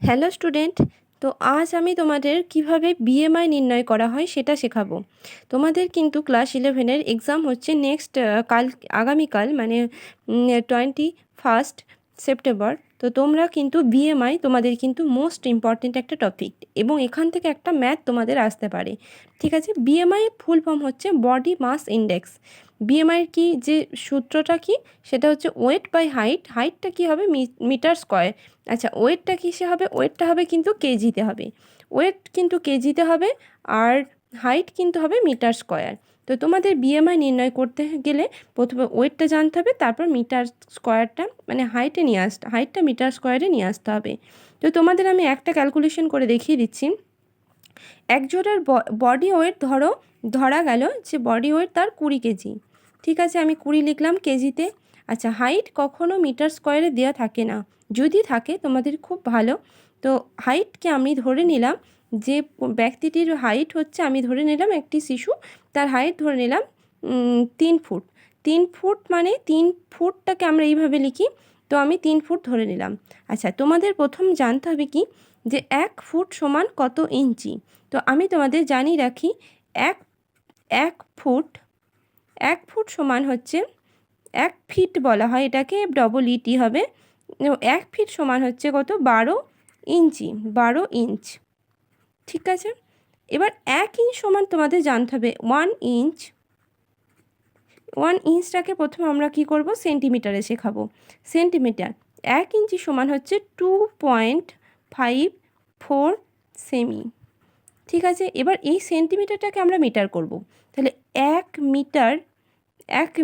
Hello student, তো আজ আমি তোমাদের কিভাবে বিএমআই নির্ণয় করা হয় সেটা শেখাবো। তোমাদের কিন্তু ক্লাস 11-এর এক্সাম হচ্ছে নেক্সট আগামীকাল, মানে 21 সেপ্টেম্বর। তো তোমরা কিন্তু বিএমআই তোমাদের কিন্তু মোস্ট ইম্পর্টেন্ট একটা টপিক, এবং এখান থেকে একটা ম্যাথ তোমাদের আসতে পারে। ঠিক আছে, বিএমআই ফুল ফর্ম হচ্ছে বডি মাস ইন্ডেক্স। বিএমআইয়ের কি যে সূত্রটা কি, সেটা হচ্ছে ওয়েট বাই হাইট। হাইটটা কি হবে, মিটার স্কোয়ার। আচ্ছা, ওয়েটটা কিসে হবে, ওয়েটটা হবে কিন্তু কেজিতে হবে। ওয়েট কিন্তু কেজিতে হবে, আর হাইট কিন্তু হবে মিটার স্কোয়ার। তো তোমাদের বিএমআই নির্ণয় করতে গেলে প্রথমে ওয়েটটা জানতে হবে, তারপর মিটার স্কোয়ারটা মানে হাইটটা মিটার স্কোয়ারে নিয়ে আসতে হবে। তো তোমাদের আমি একটা ক্যালকুলেশন করে দেখিয়ে দিচ্ছি। একজনের বডি ওয়েট ধরা গেল যে বডি ওয়েট তার 20 কেজি। ঠিক আছে, আমি 20 লিখলাম কেজিতে। আচ্ছা, হাইট কখনো মিটার স্কোয়ারে দেওয়া থাকে না, যদি থাকে তোমাদের খুব ভালো। তো হাইটকে আমি ধরে নিলাম, যে ব্যক্তিটির হাইট হচ্ছে, আমি ধরে নিলাম একটি শিশু, তার হাইট ধরে নিলাম 3 ফুট। 3 ফুট মানে 3 ফুটটাকে আমরা এইভাবে লিখি, তো আমি 3 ফুট ধরে নিলাম। আচ্ছা, তোমাদের প্রথম জানতে হবে কি, যে 1 ফুট সমান কত ইঞ্চি। তো আমি তোমাদের জানিয়ে রাখি, এক ফুট সমান হচ্ছে 1 ফিট বলা হয় এটাকে, ET হবে। 1 ফিট সমান হচ্ছে কত, 12 ইঞ্চি, 12 ইঞ্চ। ঠিক আছে, এবার 1 ইঞ্চ সমান তোমাদের জানতে হবে 1 ইঞ্চ। 1 ইঞ্চটাকে প্রথমে আমরা কি করব, সেন্টিমিটারে শেখাবো। সেন্টিমিটার, 1 ইঞ্চি সমান হচ্ছে 2.54 সেমি। ঠিক আছে, এবার এই সেন্টিমিটারটাকে আমরা মিটার করব। তাহলে 1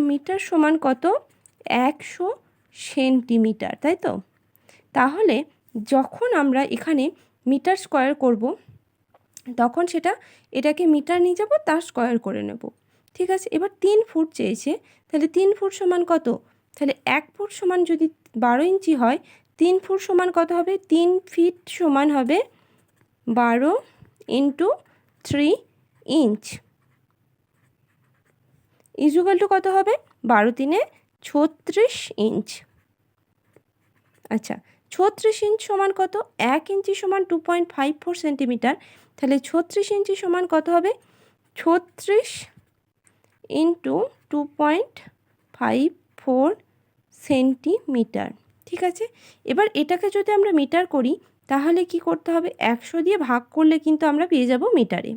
মিটার সমান কত, 100 সেন্টিমিটার, তাই তো? তাহলে যখন আমরা এখানে মিটার স্কোয়ার করব, তখন এটাকে মিটার নিয়ে যাব, তার স্কোয়ার করে নেব। ঠিক আছে, এবার 3 ফুট চেয়েছে, তাহলে 3 ফুট সমান কত, তাহলে 1 ফুট সমান যদি 12 ইঞ্চি হয়, 3 ফুট সমান কত হবে, 3 ফিট সমান হবে 12 ইন্টু 3 ইঞ্চ ইজুকাল টু কত হবে, 12 3 36 ইঞ্চ। আচ্ছা, 36 ইঞ্চ সমান কত, 1 ইঞ্চি সমান 2.54 সেন্টিমিটার। তাহলে 36 ইঞ্চি সমান কত হবে, 36 ইন্টু 2.54 সেন্টিমিটার। ঠিক আছে, এবার এটাকে যদি আমরা মিটার করি, তাহলে কি করতে হবে, 100 দিয়ে ভাগ করলে কিন্তু আমরা পেয়ে যাব মিটারে,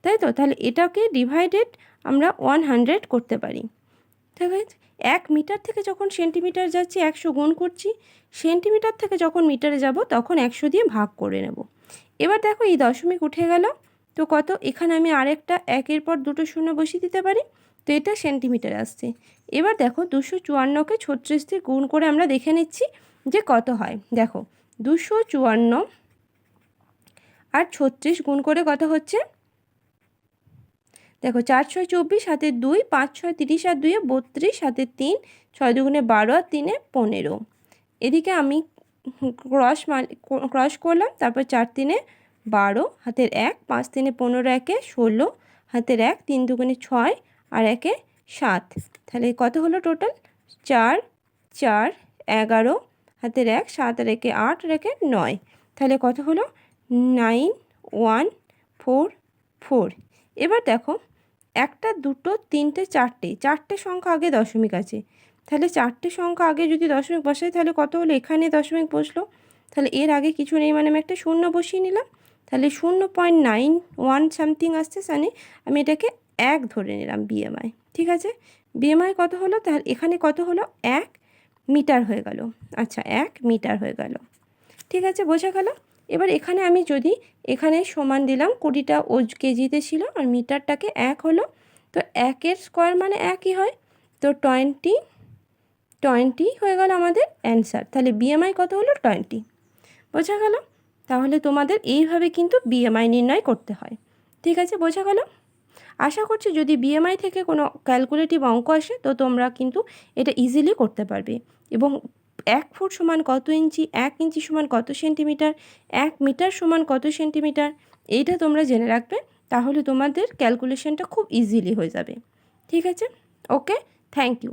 তাই তো? তাহলে এটাকে ডিভাইডেড আমরা 100 করতে পারি। ঠিক আছে, 1 মিটার থেকে যখন সেন্টিমিটার যাচ্ছি 100 গুণ করছি, সেন্টিমিটার থেকে যখন মিটারে যাব তখন 100 দিয়ে ভাগ করে নেব। এবার দেখো, এই দশমিক উঠে গেল, তো কত, এখানে আমি আরেকটা 1-এর পর 2টো শূন্য বসিয়ে দিতে পারি, তো এটা সেন্টিমিটার আসছে। এবার দেখো, 254কে 36 দিয়ে গুণ করে আমরা দেখে নিচ্ছি যে কত হয়। দেখো, 254 আর 36 গুণ করে কত হচ্ছে, দেখো 4 6 24, হাতে 2, 5 6 30 আর 2 32, হাতে 3, 6 2 12 আর 3 15। এদিকে আমি ক্রস করলাম, তারপর 4 3 12, হাতের 1, 5 3 15, 1 16, হাতের 1, 3 2 6 আর 1 7। তাহলে কত হলো টোটাল, 4 4 11, হাতের 1, 7 আর 1 8 আর 1 9। তাহলে কত হলো, 9144। এবার দেখো, 1 2 3 4টে সংখ্যা আগে দশমিক আছে, তাহলে 4টে সংখ্যা আগে যদি দশমিক বসাই, তাহলে কত হলো, এখানে দশমিক বসলো, তাহলে এর আগে কিছু নেই, মানে আমি একটা শূন্য বসিয়ে নিলাম। তাহলে 0.91 সামথিং আসছে, মানে আমি এটাকে 1 ধরে নিলাম বিএমআই। ঠিক আছে, বিএমআই কত হলো, তাহলে এখানে কত হলো, 1 মিটার হয়ে গেল। আচ্ছা, 1 মিটার হয়ে গেল। ঠিক আছে, বোঝা গেল। এবার এখানে আমি যদি এখানে সমান দিলাম, 20টা কেজিতে ছিল, আর মিটারটাকে 1 হলো, তো 1-এর স্কোয়ার মানে 1ই হয়, তো 20 হয়ে গেল আমাদের অ্যান্সার। তাহলে বিএমআই কত হলো, 20। বোঝা গেল? তাহলে তোমাদের এইভাবে কিন্তু বিএমআই নির্ণয় করতে হয়। ঠিক আছে, বোঝা গেল? আশা করছি যদি বিএমআই থেকে কোনো ক্যালকুলেটিভ অঙ্ক আসে, তো তোমরা কিন্তু এটা ইজিলি করতে পারবে। এবং 1 ফুট সমান কত ইঞ্চি, 1 ইঞ্চি সমান কত সেন্টিমিটার, 1 মিটার সমান কত সেন্টিমিটার, এইটা তোমরা জেনে রাখবে, তাহলে তোমাদের ক্যালকুলেশনটা খুব ইজিলি হয়ে যাবে। ঠিক আছে, ওকে, থ্যাংক ইউ।